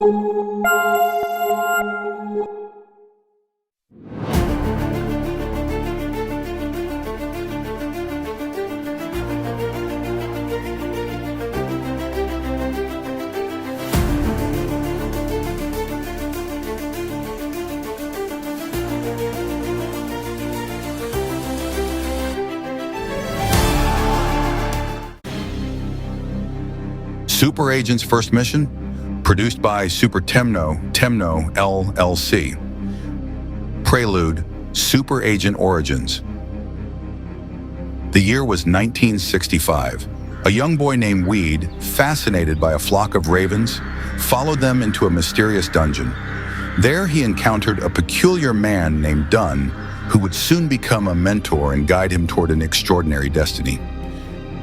Super Agent's first mission, produced by SuperTemno, Temno LLC. Prelude, Super Agent Origins. The year was 1965. A young boy named Weed, fascinated by a flock of ravens, followed them into a mysterious dungeon. There he encountered a peculiar man named Dunn, who would soon become a mentor and guide him toward an extraordinary destiny.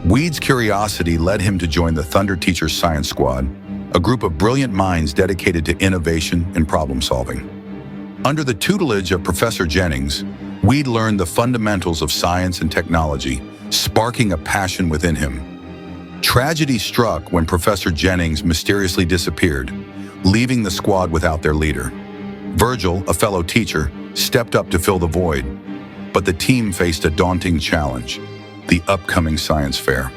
Weed's curiosity led him to join the Thunder Teachers Science Squad, a group of brilliant minds dedicated to innovation and problem solving. Under the tutelage of Professor Jennings, Weed learned the fundamentals of science and technology, sparking a passion within him. Tragedy struck when Professor Jennings mysteriously disappeared, leaving the squad without their leader. Virgil, a fellow teacher, stepped up to fill the void, but the team faced a daunting challenge: the upcoming science fair.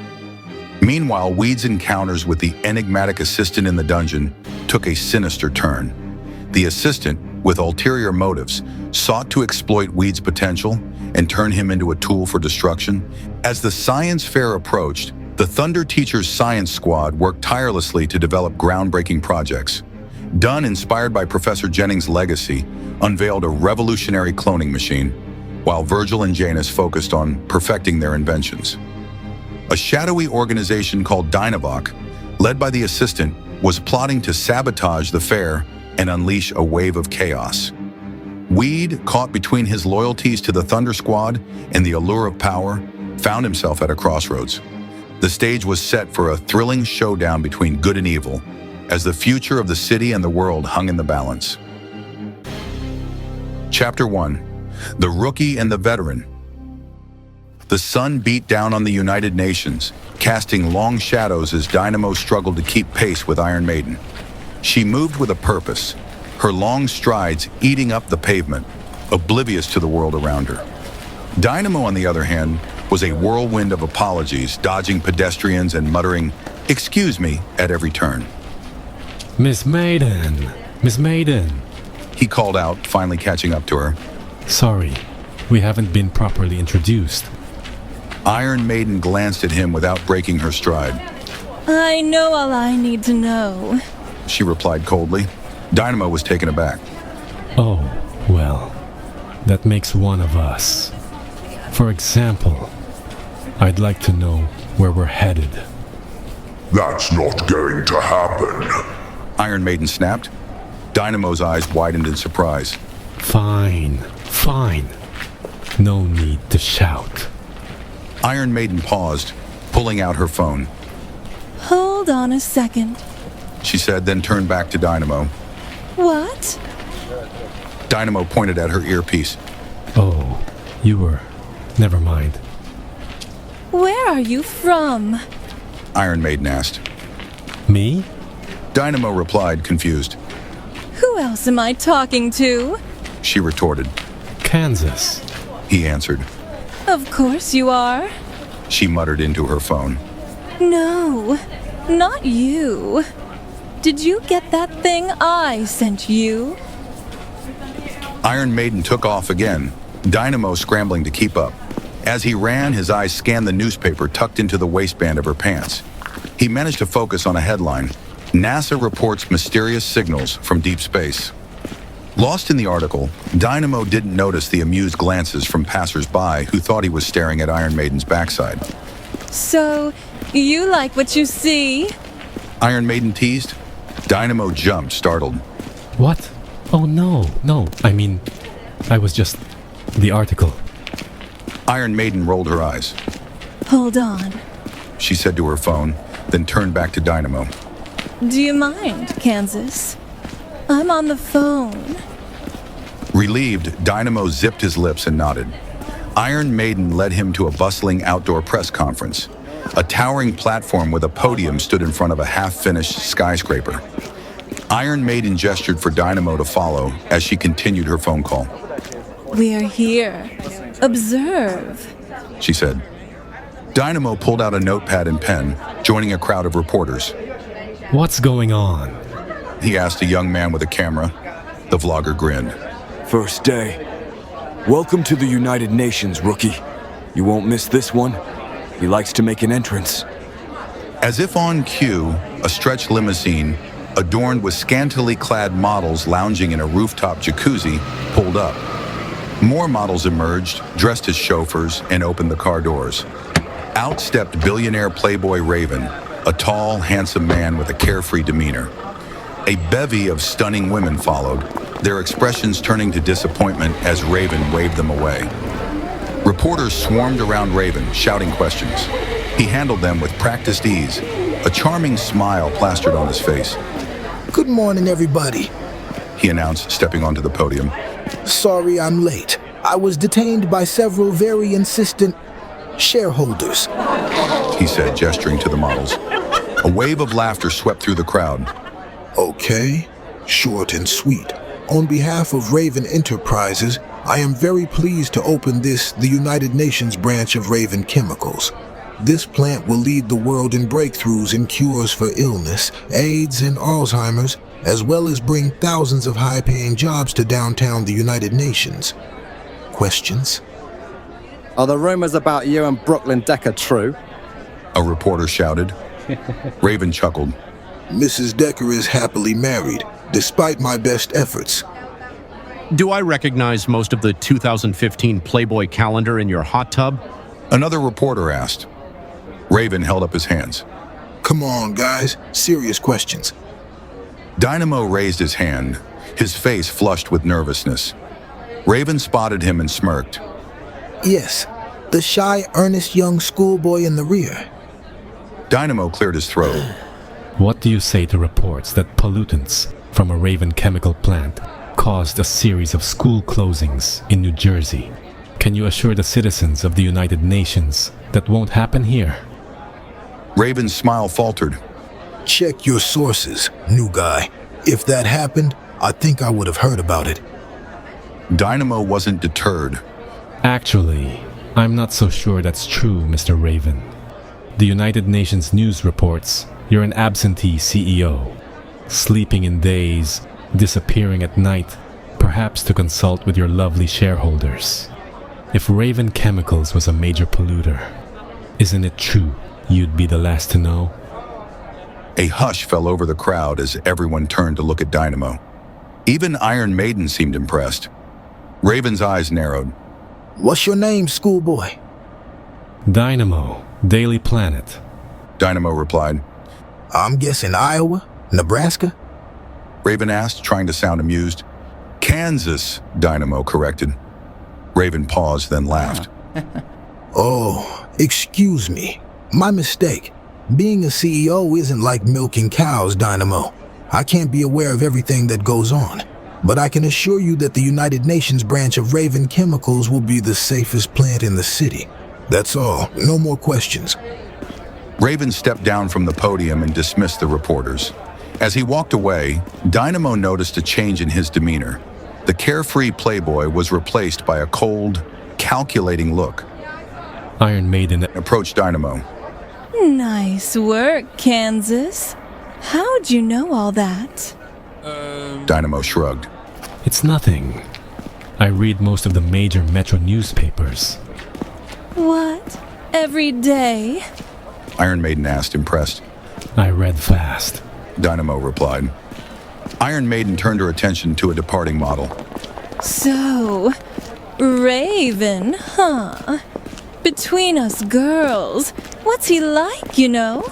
Meanwhile, Weed's encounters with the enigmatic assistant in the dungeon took a sinister turn. The assistant, with ulterior motives, sought to exploit Weed's potential and turn him into a tool for destruction. As the science fair approached, the Thunder Teachers Science Squad worked tirelessly to develop groundbreaking projects. Dunn, inspired by Professor Jennings' legacy, unveiled a revolutionary cloning machine, while Virgil and Janus focused on perfecting their inventions. A shadowy organization called Dynavoc, led by the assistant, was plotting to sabotage the fair and unleash a wave of chaos. Weed, caught between his loyalties to the Thunder Squad and the allure of power, found himself at a crossroads. The stage was set for a thrilling showdown between good and evil, as the future of the city and the world hung in the balance. Chapter 1. The Rookie and the Veteran. The sun beat down on the United Nations, casting long shadows as Dynamo struggled to keep pace with Iron Maiden. She moved with a purpose, her long strides eating up the pavement, oblivious to the world around her. Dynamo, on the other hand, was a whirlwind of apologies, dodging pedestrians and muttering, "Excuse me," at every turn. Miss Maiden! Miss Maiden! He called out, finally catching up to her. Sorry, we haven't been properly introduced. Iron Maiden glanced at him without breaking her stride. I know all I need to know, She replied coldly. Dynamo was taken aback. Oh, well, that makes one of us. For example, I'd like to know where we're headed. That's not going to happen. Iron Maiden snapped. Dynamo's eyes widened in surprise. Fine. No need to shout. Iron Maiden paused, pulling out her phone. Hold on a second. She said, then turned back to Dynamo. What? Dynamo pointed at her earpiece. Oh, you were... Never mind. Where are you from? Iron Maiden asked. Me? Dynamo replied, confused. Who else am I talking to? She retorted. Kansas. He answered. Of course you are. She muttered into her phone. No, not you. Did you get that thing I sent you? Iron Maiden took off again, Dynamo scrambling to keep up. As he ran, his eyes scanned the newspaper tucked into the waistband of her pants. He managed to focus on a headline: NASA reports mysterious signals from deep space. Lost in the article, Dynamo didn't notice the amused glances from passers-by who thought he was staring at Iron Maiden's backside. So, you like what you see? Iron Maiden teased. Dynamo jumped, startled. What? Oh, no. I mean, I was just... the article. Iron Maiden rolled her eyes. Hold on. She said to her phone, then turned back to Dynamo. Do you mind, Kansas? I'm on the phone. Relieved, Dynamo zipped his lips and nodded. Iron Maiden led him to a bustling outdoor press conference. A towering platform with a podium stood in front of a half-finished skyscraper. Iron Maiden gestured for Dynamo to follow as she continued her phone call. We are here. Observe. She said. Dynamo pulled out a notepad and pen, joining a crowd of reporters. What's going on? He asked a young man with a camera. The vlogger grinned. First day. Welcome to the United Nations, rookie. You won't miss this one. He likes to make an entrance. As if on cue, a stretch limousine, adorned with scantily clad models lounging in a rooftop jacuzzi, pulled up. More models emerged, dressed as chauffeurs, and opened the car doors. Out stepped billionaire playboy Raven, a tall, handsome man with a carefree demeanor. A bevy of stunning women followed, their expressions turning to disappointment as Raven waved them away. Reporters swarmed around Raven, shouting questions. He handled them with practiced ease, a charming smile plastered on his face. Good morning, everybody. He announced, stepping onto the podium. Sorry I'm late. I was detained by several very insistent shareholders. He said, gesturing to the models. A wave of laughter swept through the crowd. Okay, short and sweet. On behalf of Raven Enterprises, I am very pleased to open the United Nations branch of Raven Chemicals. This plant will lead the world in breakthroughs in cures for illness, AIDS, and Alzheimer's, as well as bring thousands of high-paying jobs to downtown the United Nations. Questions? Are the rumors about you and Brooklyn Decker true? A reporter shouted. Raven chuckled. Mrs. Decker is happily married, despite my best efforts. Do I recognize most of the 2015 Playboy calendar in your hot tub? Another reporter asked. Raven held up his hands. Come on, guys. Serious questions. Dynamo raised his hand, his face flushed with nervousness. Raven spotted him and smirked. Yes, the shy, earnest young schoolboy in the rear. Dynamo cleared his throat. What do you say to reports that pollutants from a Raven chemical plant caused a series of school closings in New Jersey? Can you assure the citizens of the United Nations that won't happen here? Raven's smile faltered. Check your sources, new guy. If that happened, I think I would have heard about it. Dynamo wasn't deterred. Actually, I'm not so sure that's true, Mr. Raven. The United Nations news reports you're an absentee CEO, sleeping in days, disappearing at night, perhaps to consult with your lovely shareholders. If Raven Chemicals was a major polluter, isn't it true you'd be the last to know? A hush fell over the crowd as everyone turned to look at Dynamo. Even Iron Maiden seemed impressed. Raven's eyes narrowed. What's your name, schoolboy? Dynamo, Daily Planet. Dynamo replied. I'm guessing Iowa, Nebraska? Raven asked, trying to sound amused. Kansas, Dynamo corrected. Raven paused, then laughed. Oh, excuse me. My mistake. Being a CEO isn't like milking cows, Dynamo. I can't be aware of everything that goes on. But I can assure you that the United Nations branch of Raven Chemicals will be the safest plant in the city. That's all. No more questions. Raven stepped down from the podium and dismissed the reporters. As he walked away, Dynamo noticed a change in his demeanor. The carefree playboy was replaced by a cold, calculating look. Iron Maiden Approached Dynamo. Nice work, Kansas. How'd you know all that? Dynamo shrugged. It's nothing. I read most of the major metro newspapers. What? Every day? Iron Maiden asked, impressed. I read fast. Dynamo replied. Iron Maiden turned her attention to a departing model. So, Raven, huh? Between us girls, what's he like, you know?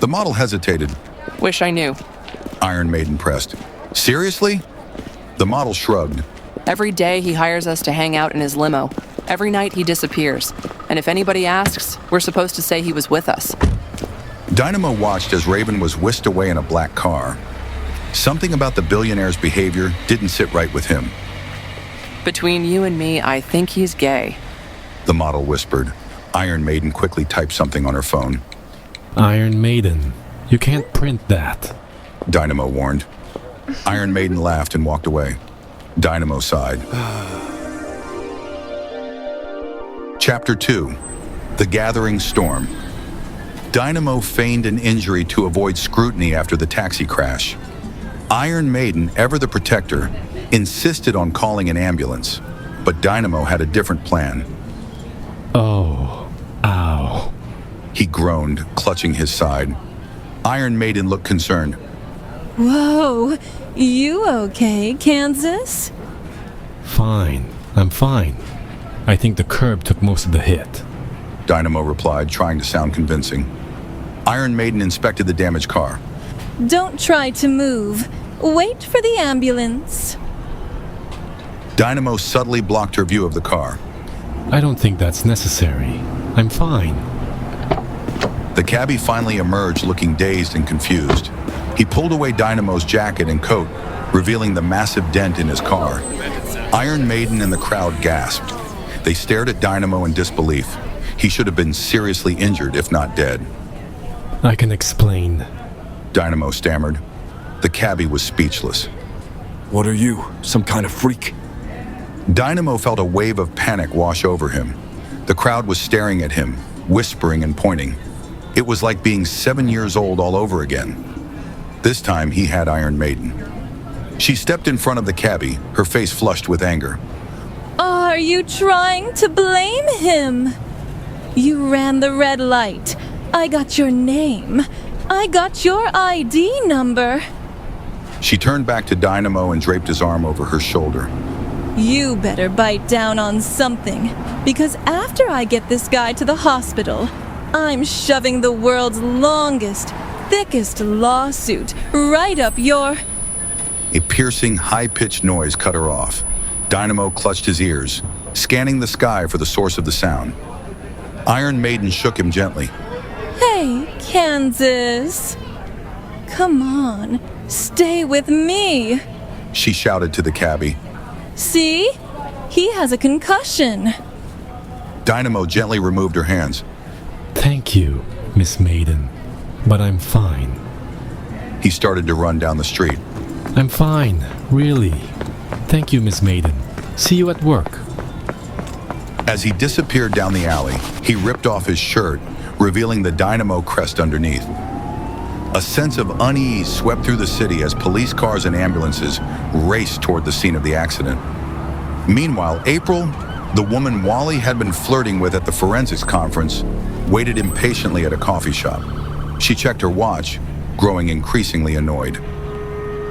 The model hesitated. Wish I knew. Iron Maiden pressed. Seriously? The model shrugged. Every day he hires us to hang out in his limo. Every night he disappears. And if anybody asks, we're supposed to say he was with us. Dynamo watched as Raven was whisked away in a black car. Something about the billionaire's behavior didn't sit right with him. Between you and me, I think he's gay. The model whispered. Iron Maiden quickly typed something on her phone. Iron Maiden. You can't print that. Dynamo warned. Iron Maiden laughed and walked away. Dynamo sighed. Chapter 2. The Gathering Storm. Dynamo feigned an injury to avoid scrutiny after the taxi crash. Iron Maiden, ever the protector, insisted on calling an ambulance, but Dynamo had a different plan. Oh, ow. He groaned, clutching his side. Iron Maiden looked concerned. Whoa, you okay, Kansas? Fine, I'm fine. I think the curb took most of the hit. Dynamo replied, trying to sound convincing. Iron Maiden inspected the damaged car. Don't try to move. Wait for the ambulance. Dynamo subtly blocked her view of the car. I don't think that's necessary. I'm fine. The cabbie finally emerged looking dazed and confused. He pulled away Dynamo's jacket and coat, revealing the massive dent in his car. Iron Maiden and the crowd gasped. They stared at Dynamo in disbelief. He should have been seriously injured, if not dead. I can explain. Dynamo stammered. The cabbie was speechless. What are you, some kind of freak? Dynamo felt a wave of panic wash over him. The crowd was staring at him, whispering and pointing. It was like being 7 years old all over again. This time he had Iron Maiden. She stepped in front of the cabbie, her face flushed with anger. Are you trying to blame him? You ran the red light. I got your name. I got your ID number. She turned back to Dynamo and draped his arm over her shoulder. You better bite down on something, because after I get this guy to the hospital, I'm shoving the world's longest, thickest lawsuit right up your... A piercing, high-pitched noise cut her off. Dynamo clutched his ears, scanning the sky for the source of the sound. Iron Maiden shook him gently. Hey, Kansas. Come on, stay with me. She shouted to the cabbie. See? He has a concussion. Dynamo gently removed her hands. Thank you, Miss Maiden, but I'm fine. He started to run down the street. I'm fine, really. Thank you, Miss Maiden. See you at work. As he disappeared down the alley, he ripped off his shirt, revealing the Dynamo crest underneath. A sense of unease swept through the city as police cars and ambulances raced toward the scene of the accident. Meanwhile, April, the woman Wally had been flirting with at the forensics conference, waited impatiently at a coffee shop. She checked her watch, growing increasingly annoyed.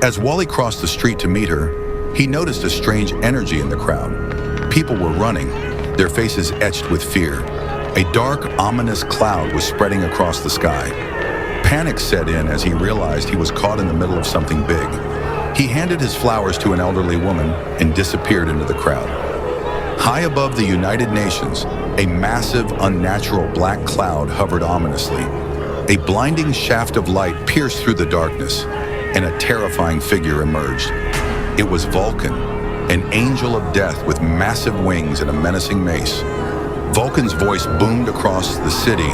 As Wally crossed the street to meet her, he noticed a strange energy in the crowd. People were running, their faces etched with fear. A dark, ominous cloud was spreading across the sky. Panic set in as he realized he was caught in the middle of something big. He handed his flowers to an elderly woman and disappeared into the crowd. High above the United Nations, a massive, unnatural black cloud hovered ominously. A blinding shaft of light pierced through the darkness, and a terrifying figure emerged. It was Vulcan, an angel of death with massive wings and a menacing mace. Vulcan's voice boomed across the city,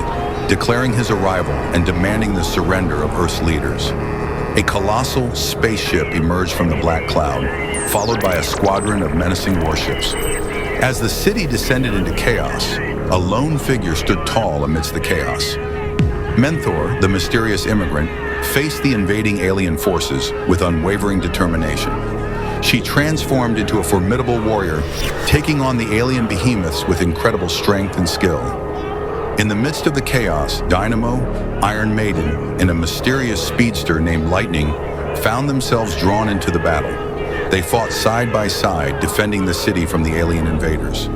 declaring his arrival and demanding the surrender of Earth's leaders. A colossal spaceship emerged from the black cloud, followed by a squadron of menacing warships. As the city descended into chaos, a lone figure stood tall amidst the chaos. Menthor, the mysterious immigrant, faced the invading alien forces with unwavering determination. She transformed into a formidable warrior, taking on the alien behemoths with incredible strength and skill. In the midst of the chaos, Dynamo, Iron Maiden, and a mysterious speedster named Lightning found themselves drawn into the battle. They fought side by side, defending the city from the alien invaders.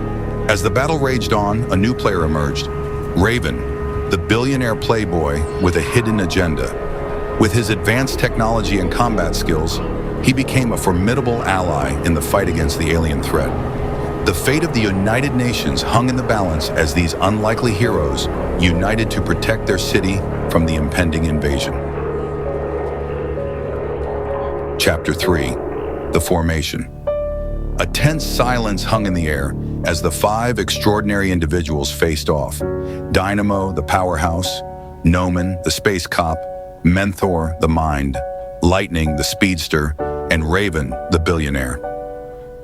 As the battle raged on, a new player emerged, Raven, the billionaire playboy with a hidden agenda. With his advanced technology and combat skills, he became a formidable ally in the fight against the alien threat. The fate of the United Nations hung in the balance as these unlikely heroes united to protect their city from the impending invasion. Chapter 3. The Formation. A tense silence hung in the air as the 5 extraordinary individuals faced off. Dynamo, the powerhouse, Noman, the space cop, Menthor, the mind, Lightning, the speedster, and Raven, the billionaire.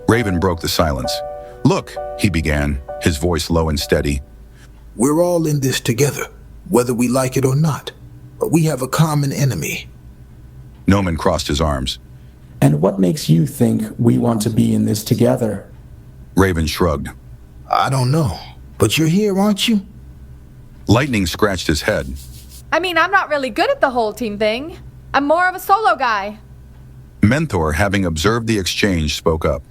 Raven broke the silence. "Look," he began, his voice low and steady. We're all in this together, whether we like it or not. But we have a common enemy. Noman crossed his arms. And what makes you think we want to be in this together? Raven shrugged. I don't know, but you're here, aren't you? Lightning scratched his head. I mean, I'm not really good at the whole team thing. I'm more of a solo guy. Mentor, having observed the exchange, spoke up.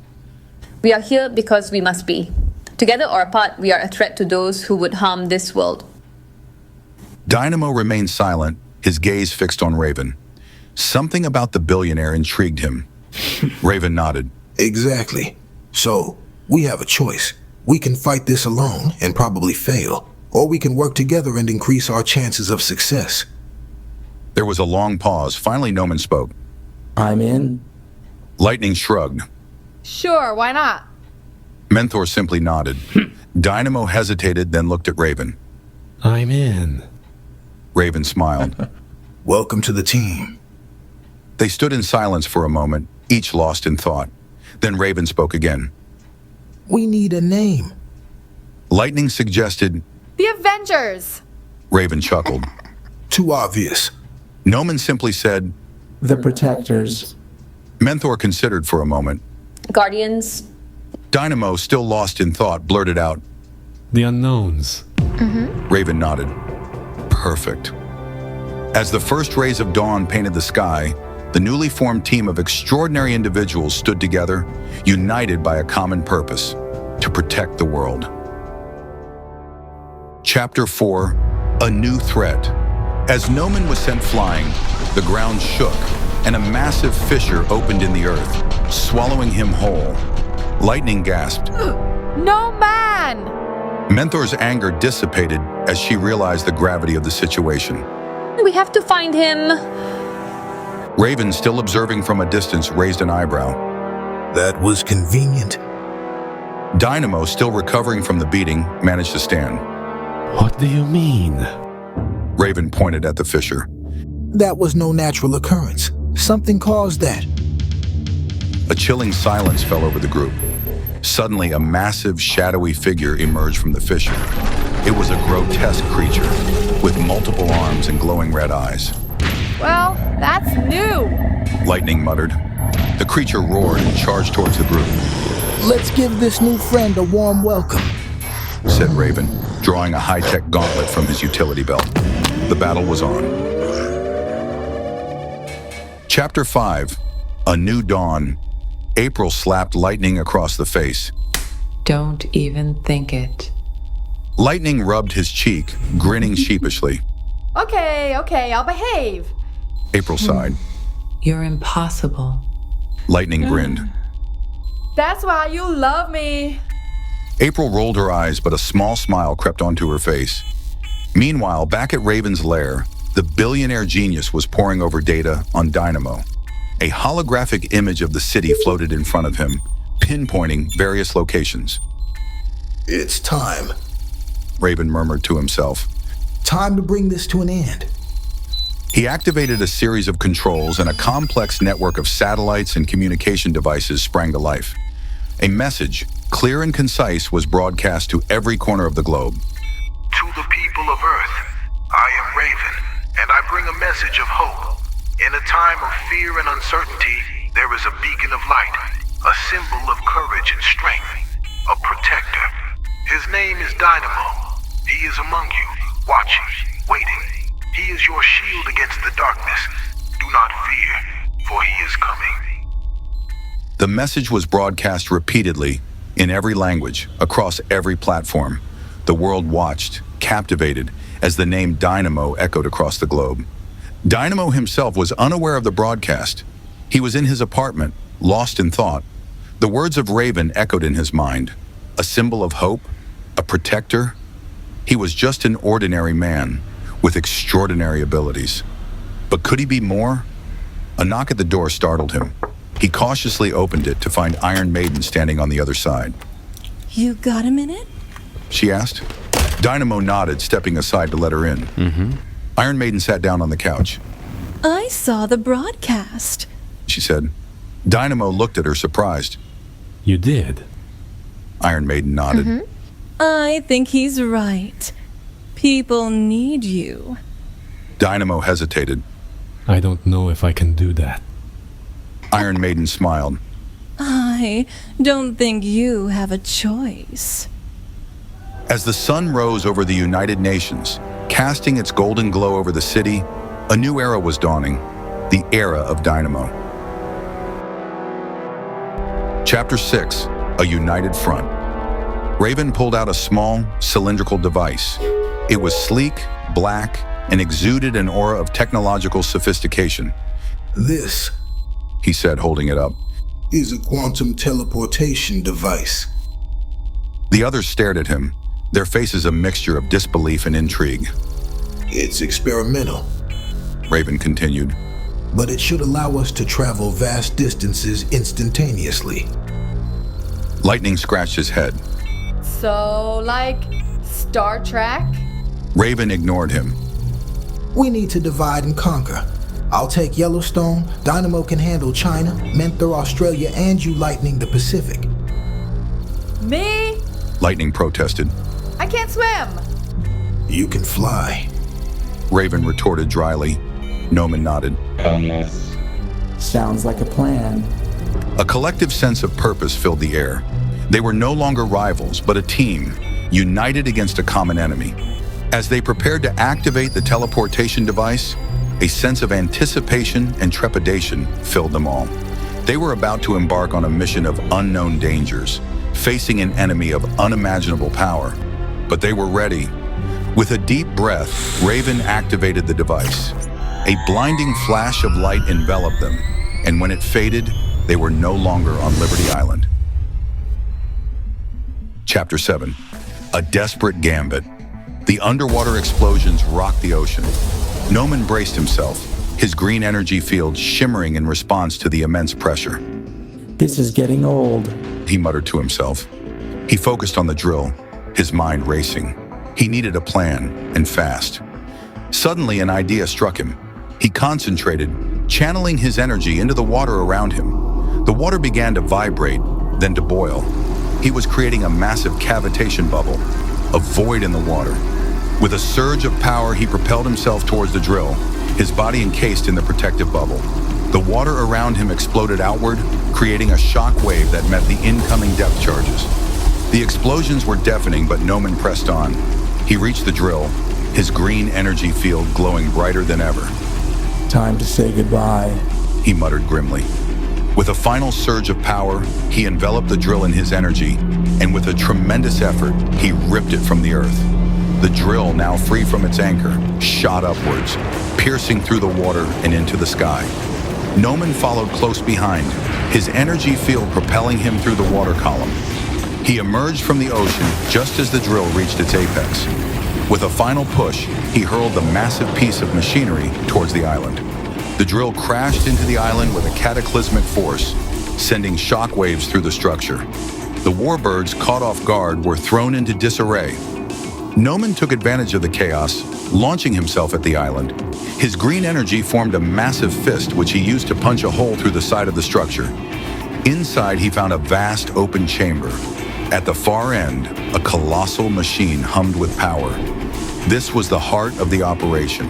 We are here because we must be. Together or apart, we are a threat to those who would harm this world. Dynamo remained silent, his gaze fixed on Raven. Something about the billionaire intrigued him. Raven nodded. Exactly. So, we have a choice. We can fight this alone and probably fail, or we can work together and increase our chances of success. There was a long pause. Finally, Noman spoke. I'm in. Lightning shrugged. Sure, why not? Mentor simply nodded. Dynamo hesitated, then looked at Raven. I'm in. Raven smiled. Welcome to the team. They stood in silence for a moment, each lost in thought. Then Raven spoke again. We need a name. Lightning suggested. The Avengers! Raven chuckled. Too obvious. Noman simply said. The Protectors. Mentor considered for a moment. Guardians. Dynamo, still lost in thought, blurted out. The Unknowns. Raven nodded. Perfect. As the first rays of dawn painted the sky, the newly formed team of extraordinary individuals stood together, united by a common purpose, to protect the world. Chapter 4, A New Threat. As Noman was sent flying, the ground shook, and a massive fissure opened in the earth, swallowing him whole. Lightning gasped. No man! Mentor's anger dissipated as she realized the gravity of the situation. We have to find him. Raven, still observing from a distance, raised an eyebrow. That was convenient. Dynamo, still recovering from the beating, managed to stand. What do you mean? Raven pointed at the fissure. That was no natural occurrence. Something caused that. A chilling silence fell over the group. Suddenly, a massive, shadowy figure emerged from the fissure. It was a grotesque creature, with multiple arms and glowing red eyes. Well, that's new. Lightning muttered. The creature roared and charged towards the group. Let's give this new friend a warm welcome, said Raven, drawing a high-tech gauntlet from his utility belt. The battle was on. Chapter 5, A New Dawn. April slapped Lightning across the face. Don't even think it. Lightning rubbed his cheek, grinning sheepishly. Okay, I'll behave. April sighed. You're impossible. Lightning grinned. That's why you love me. April rolled her eyes, but a small smile crept onto her face. Meanwhile, back at Raven's lair, the billionaire genius was poring over data on Dynamo. A holographic image of the city floated in front of him, pinpointing various locations. It's time, Raven murmured to himself. Time to bring this to an end. He activated a series of controls, and a complex network of satellites and communication devices sprang to life. A message, clear and concise, was broadcast to every corner of the globe. To the people of Earth, I am Raven, and I bring a message of hope. In a time of fear and uncertainty, there is a beacon of light, a symbol of courage and strength, a protector. His name is Dynamo. He is among you, watching, waiting. He is your shield against the darkness. Do not fear, for he is coming. The message was broadcast repeatedly, in every language, across every platform. The world watched, captivated, as the name Dynamo echoed across the globe. Dynamo himself was unaware of the broadcast. He was in his apartment, lost in thought. The words of Raven echoed in his mind. A symbol of hope, a protector. He was just an ordinary man with extraordinary abilities. But could he be more? A knock at the door startled him. He cautiously opened it to find Iron Maiden standing on the other side. You got a minute? She asked. Dynamo nodded, stepping aside to let her in. Iron Maiden sat down on the couch. I saw the broadcast, she said. Dynamo looked at her surprised. You did? Iron Maiden nodded. I think he's right. People need you. Dynamo hesitated. I don't know if I can do that. Iron Maiden smiled. I don't think you have a choice. As the sun rose over the United Nations, casting its golden glow over the city, a new era was dawning, the era of Dynamo. Chapter 6, A United Front. Raven pulled out a small, cylindrical device. It was sleek, black, and exuded an aura of technological sophistication. This, he said, holding it up, is a quantum teleportation device. The others stared at him, their faces a mixture of disbelief and intrigue. It's experimental, Raven continued, but it should allow us to travel vast distances instantaneously. Lightning scratched his head. So, like Star Trek? Raven ignored him. We need to divide and conquer. I'll take Yellowstone, Dynamo can handle China, Mentor Australia, and you Lightning the Pacific. Me? Lightning protested. I can't swim. You can fly, Raven retorted dryly. Noman nodded. Sounds like a plan. A collective sense of purpose filled the air. They were no longer rivals, but a team, united against a common enemy. As they prepared to activate the teleportation device, a sense of anticipation and trepidation filled them all. They were about to embark on a mission of unknown dangers, facing an enemy of unimaginable power. But they were ready. With a deep breath, Raven activated the device. A blinding flash of light enveloped them, and when it faded, they were no longer on Liberty Island. Chapter 7. A Desperate Gambit. The underwater explosions rocked the ocean. Noman braced himself, his green energy field shimmering in response to the immense pressure. This is getting old, he muttered to himself. He focused on the drill, his mind racing. He needed a plan, and fast. Suddenly, an idea struck him. He concentrated, channeling his energy into the water around him. The water began to vibrate, then to boil. He was creating a massive cavitation bubble, a void in the water. With a surge of power, he propelled himself towards the drill, his body encased in the protective bubble. The water around him exploded outward, creating a shock wave that met the incoming depth charges. The explosions were deafening, but Noman pressed on. He reached the drill, his green energy field glowing brighter than ever. Time to say goodbye, he muttered grimly. With a final surge of power, he enveloped the drill in his energy, and with a tremendous effort, he ripped it from the earth. The drill, now free from its anchor, shot upwards, piercing through the water and into the sky. Noman followed close behind, his energy field propelling him through the water column. He emerged from the ocean just as the drill reached its apex. With a final push, he hurled the massive piece of machinery towards the island. The drill crashed into the island with a cataclysmic force, sending shock waves through the structure. The warbirds, caught off guard, were thrown into disarray. Noman took advantage of the chaos, launching himself at the island. His green energy formed a massive fist, which he used to punch a hole through the side of the structure. Inside, he found a vast open chamber. At the far end, a colossal machine hummed with power. This was the heart of the operation.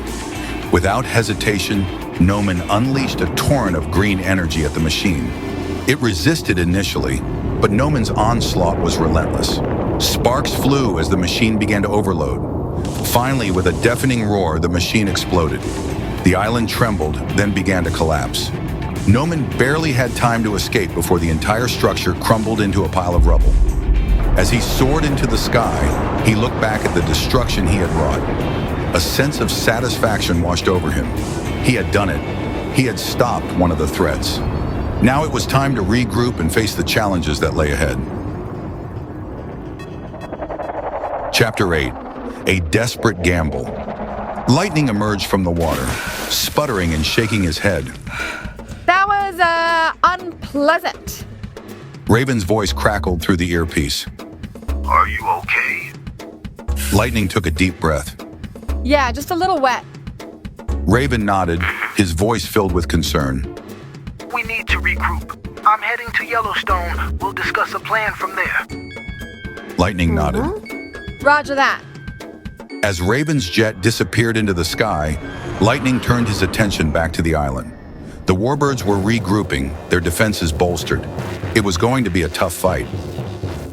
Without hesitation, Noman unleashed a torrent of green energy at the machine. It resisted initially, but Noman's onslaught was relentless. Sparks flew as the machine began to overload. Finally, with a deafening roar, the machine exploded. The island trembled, then began to collapse. Noman barely had time to escape before the entire structure crumbled into a pile of rubble. As he soared into the sky, he looked back at the destruction he had wrought. A sense of satisfaction washed over him. He had done it. He had stopped one of the threats. Now it was time to regroup and face the challenges that lay ahead. Chapter 8. A Desperate Gamble. Lightning emerged from the water, sputtering and shaking his head. That was, unpleasant. Raven's voice crackled through the earpiece. Are you okay? Lightning took a deep breath. Yeah, just a little wet. Raven nodded, his voice filled with concern. We need to regroup. I'm heading to Yellowstone. We'll discuss a plan from there. Lightning nodded. Roger that. As Raven's jet disappeared into the sky, Lightning turned his attention back to the island. The warbirds were regrouping, their defenses bolstered. It was going to be a tough fight.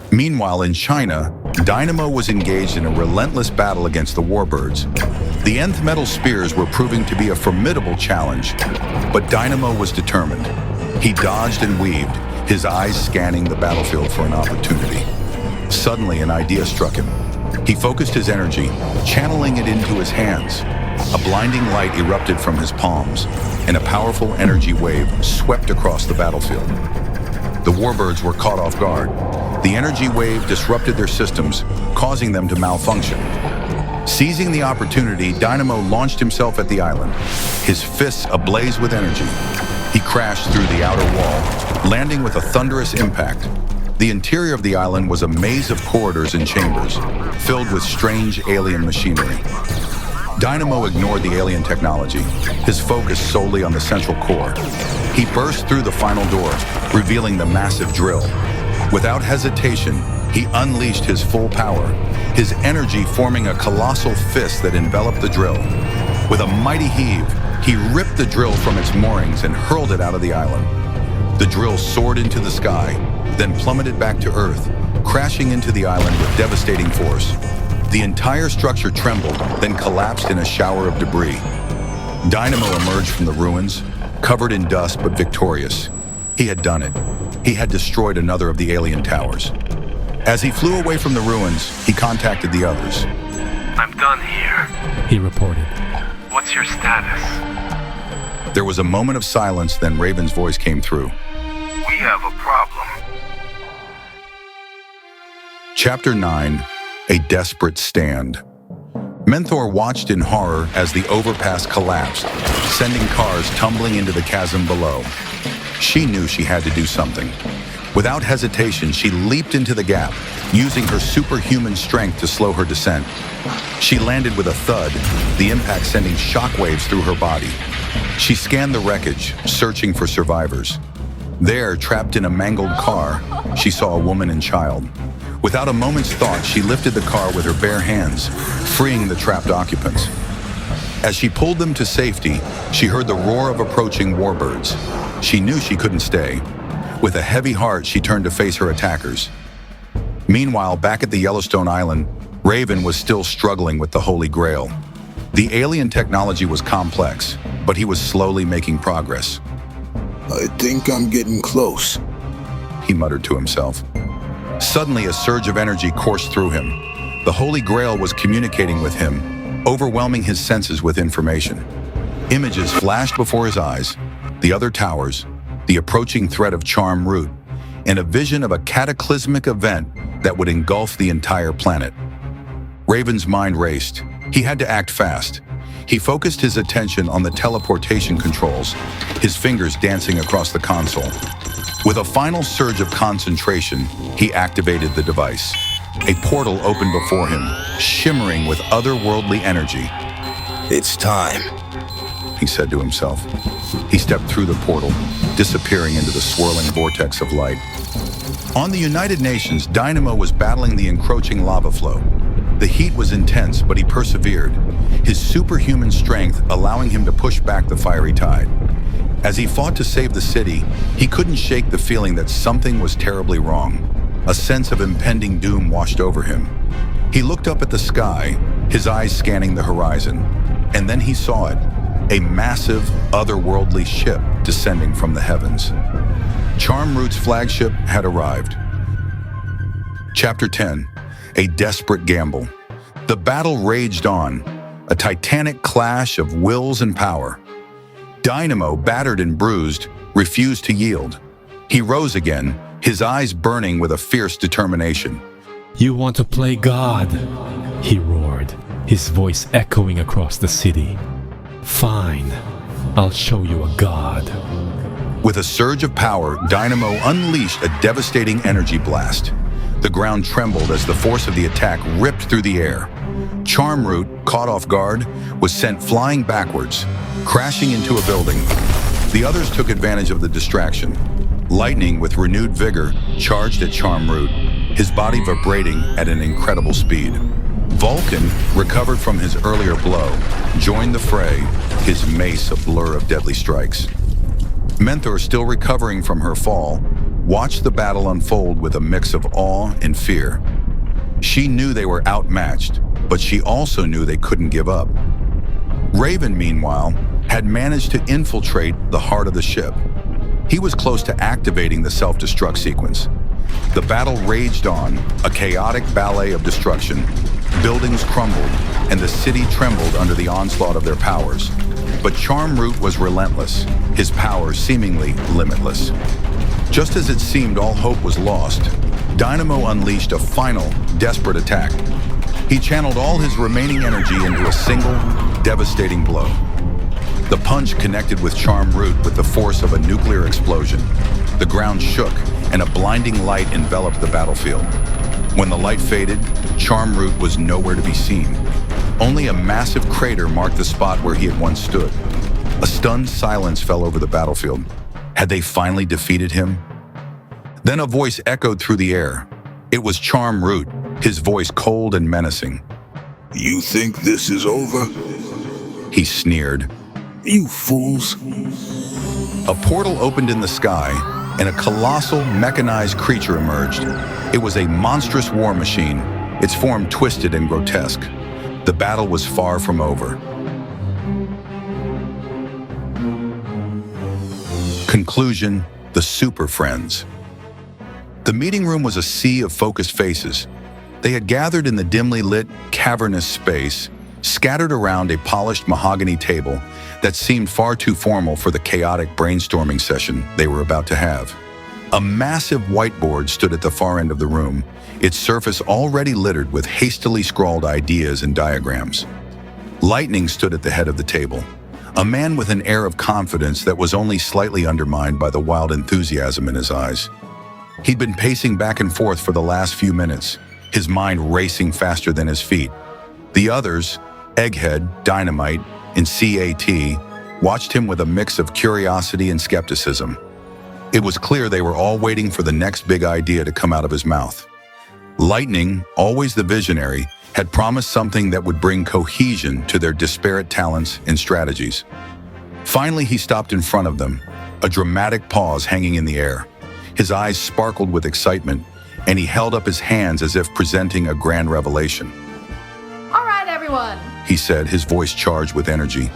Meanwhile, in China, Dynamo was engaged in a relentless battle against the warbirds. The nth metal spears were proving to be a formidable challenge, but Dynamo was determined. He dodged and weaved, his eyes scanning the battlefield for an opportunity. Suddenly, an idea struck him. He focused his energy, channeling it into his hands. A blinding light erupted from his palms, and a powerful energy wave swept across the battlefield. The warbirds were caught off guard. The energy wave disrupted their systems, causing them to malfunction. Seizing the opportunity, Dynamo launched himself at the island, his fists ablaze with energy. He crashed through the outer wall, landing with a thunderous impact. The interior of the island was a maze of corridors and chambers, filled with strange alien machinery. Dynamo ignored the alien technology, his focus solely on the central core. He burst through the final door, revealing the massive drill. Without hesitation, he unleashed his full power, his energy forming a colossal fist that enveloped the drill. With a mighty heave, he ripped the drill from its moorings and hurled it out of the island. The drill soared into the sky, then plummeted back to Earth, crashing into the island with devastating force. The entire structure trembled, then collapsed in a shower of debris. Dynamo emerged from the ruins, covered in dust but victorious. He had done it. He had destroyed another of the alien towers. As he flew away from the ruins, he contacted the others. I'm done here. He reported. What's your status? There was a moment of silence, then Raven's voice came through. We have a problem. Chapter 9, A Desperate Stand. Menthor watched in horror as the overpass collapsed, sending cars tumbling into the chasm below. She knew she had to do something. Without hesitation, she leaped into the gap, using her superhuman strength to slow her descent. She landed with a thud, the impact sending shockwaves through her body. She scanned the wreckage, searching for survivors. There, trapped in a mangled car, she saw a woman and child. Without a moment's thought, she lifted the car with her bare hands, freeing the trapped occupants. As she pulled them to safety, she heard the roar of approaching warbirds. She knew she couldn't stay. With a heavy heart, she turned to face her attackers. Meanwhile, back at the Yellowstone Island, Raven was still struggling with the Holy Grail. The alien technology was complex, but he was slowly making progress. I think I'm getting close, he muttered to himself. Suddenly, a surge of energy coursed through him. The Holy Grail was communicating with him, overwhelming his senses with information. Images flashed before his eyes, the other towers, the approaching threat of Charm Root, and a vision of a cataclysmic event that would engulf the entire planet. Raven's mind raced. He had to act fast. He focused his attention on the teleportation controls, his fingers dancing across the console. With a final surge of concentration, he activated the device. A portal opened before him, shimmering with otherworldly energy. It's time, he said to himself. He stepped through the portal, disappearing into the swirling vortex of light. On the United Nations, Dynamo was battling the encroaching lava flow. The heat was intense, but he persevered, his superhuman strength allowing him to push back the fiery tide. As he fought to save the city, he couldn't shake the feeling that something was terribly wrong. A sense of impending doom washed over him. He looked up at the sky, his eyes scanning the horizon, and then he saw it, a massive, otherworldly ship descending from the heavens. Charm Root's flagship had arrived. Chapter 10, A Desperate Gamble. The battle raged on, a titanic clash of wills and power. Dynamo, battered and bruised, refused to yield. He rose again, his eyes burning with a fierce determination. You want to play God? He roared, his voice echoing across the city. Fine, I'll show you a god. With a surge of power, Dynamo unleashed a devastating energy blast. The ground trembled as the force of the attack ripped through the air. Charmroot, caught off guard, was sent flying backwards, crashing into a building. The others took advantage of the distraction. Lightning, with renewed vigor, charged at Charmroot, his body vibrating at an incredible speed. Vulcan, recovered from his earlier blow, joined the fray, his mace a blur of deadly strikes. Mentor, still recovering from her fall, watched the battle unfold with a mix of awe and fear. She knew they were outmatched, but she also knew they couldn't give up. Raven, meanwhile, had managed to infiltrate the heart of the ship. He was close to activating the self-destruct sequence. The battle raged on, a chaotic ballet of destruction. Buildings crumbled, and the city trembled under the onslaught of their powers. But Charmroot was relentless, his power seemingly limitless. Just as it seemed all hope was lost, Dynamo unleashed a final, desperate attack. He channeled all his remaining energy into a single, devastating blow. The punch connected with Charmroot with the force of a nuclear explosion. The ground shook, and a blinding light enveloped the battlefield. When the light faded, Charmroot was nowhere to be seen. Only a massive crater marked the spot where he had once stood. A stunned silence fell over the battlefield. Had they finally defeated him? Then a voice echoed through the air. It was Charmroot, his voice cold and menacing. You think this is over? He sneered. You fools. A portal opened in the sky, and a colossal, mechanized creature emerged. It was a monstrous war machine, its form twisted and grotesque. The battle was far from over. Conclusion: the Super Friends. The meeting room was a sea of focused faces. They had gathered in the dimly lit, cavernous space, scattered around a polished mahogany table that seemed far too formal for the chaotic brainstorming session they were about to have. A massive whiteboard stood at the far end of the room, its surface already littered with hastily scrawled ideas and diagrams. Lightning stood at the head of the table, a man with an air of confidence that was only slightly undermined by the wild enthusiasm in his eyes. He'd been pacing back and forth for the last few minutes, his mind racing faster than his feet. The others, Egghead, Dynamite, and CAT, watched him with a mix of curiosity and skepticism. It was clear they were all waiting for the next big idea to come out of his mouth. Lightning, always the visionary, had promised something that would bring cohesion to their disparate talents and strategies. Finally, he stopped in front of them, a dramatic pause hanging in the air. His eyes sparkled with excitement, and he held up his hands as if presenting a grand revelation. All right, everyone, He said, his voice charged with energy.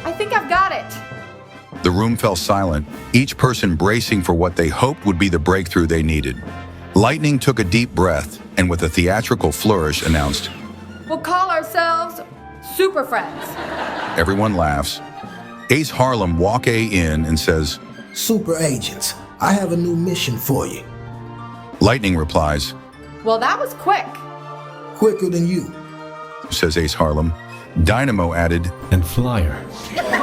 I think I've got it. The room fell silent, each person bracing for what they hoped would be the breakthrough they needed. Lightning took a deep breath and with a theatrical flourish announced, We'll call ourselves Super Friends. Everyone laughs. Ace Harlem walks in and says, Super Agents, I have a new mission for you. Lightning replies, Well, that was quick. Quicker than you, says Ace Harlem. Dynamo added, and Flyer.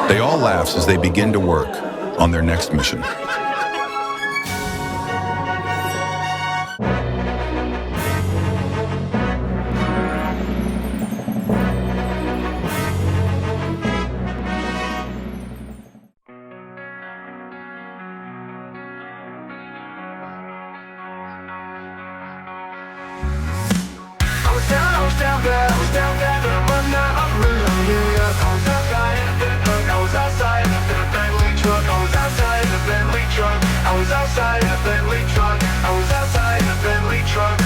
They all laugh as they begin to work on their next mission. I was outside in a Bentley truck.